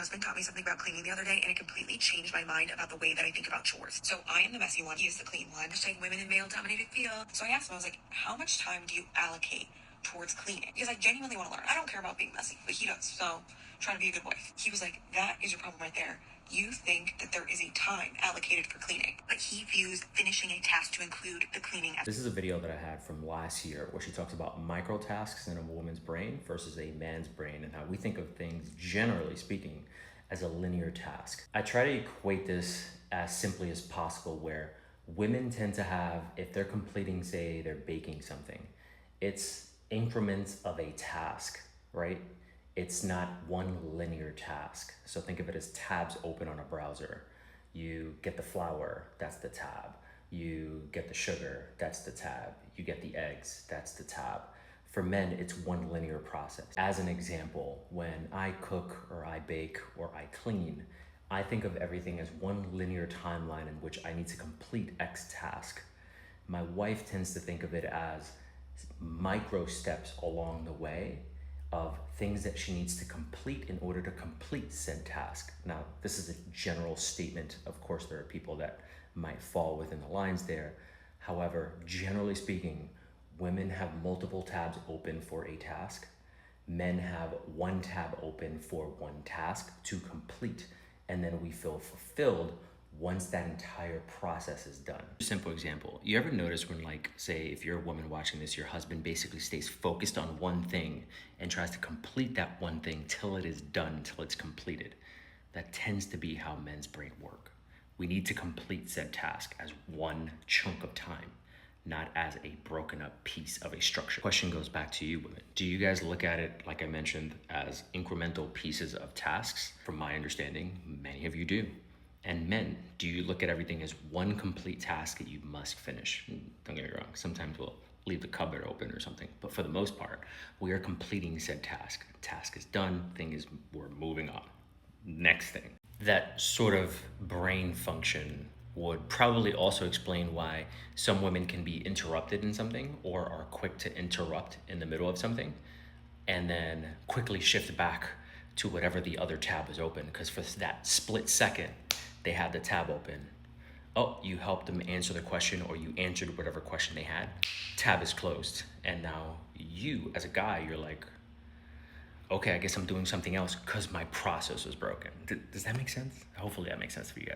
husband taught me something about cleaning the other day, and it completely changed my mind about the way that I think about chores. So I am the messy one. He is the clean one. Hashtag women in male dominated field. So I asked him, I was like, how much time do you allocate towards cleaning? Because I genuinely want to learn. I don't care about being messy, but he does. So I'm trying to be a good wife. He was like, that is your problem right there. You think that there is a time allocated for cleaning, but he views finishing a task to include the cleaning as. This is a video that I had from last year where she talks about micro tasks in a woman's brain versus a man's brain and how we think of things, generally speaking, as a linear task. I try to equate this as simply as possible, where women tend to have, if they're completing, say, they're baking something, it's increments of a task, right? It's not one linear task. So think of it as tabs open on a browser. You get the flour, that's the tab. You get the sugar, that's the tab. You get the eggs, that's the tab. For men, it's one linear process. As an example, when I cook or I bake or I clean, I think of everything as one linear timeline in which I need to complete X task. My wife tends to think of it as micro steps along the way of things that she needs to complete in order to complete said task. Now, this is a general statement. Of course, there are people that might fall within the lines there. However, generally speaking, women have multiple tabs open for a task. Men have one tab open for one task to complete, and then we feel fulfilled once that entire process is done. Simple example, you ever notice when, like, say, if you're a woman watching this, your husband basically stays focused on one thing and tries to complete that one thing till it is done, till it's completed? That tends to be how men's brain work. We need to complete said task as one chunk of time, not as a broken up piece of a structure. Question goes back to you women. Do you guys look at it, like I mentioned, as incremental pieces of tasks? From my understanding, many of you do. And men, do you look at everything as one complete task that you must finish? Don't get me wrong, sometimes we'll leave the cupboard open or something, but for the most part, we are completing said task. Task is done, we're moving on. Next thing. That sort of brain function would probably also explain why some women can be interrupted in something or are quick to interrupt in the middle of something and then quickly shift back to whatever the other tab is open, because for that split second, they had the tab open. Oh, you helped them answer the question, or you answered whatever question they had. Tab is closed. And now you, as a guy, you're like, okay, I guess I'm doing something else because my process was broken. Does that make sense? Hopefully that makes sense for you guys.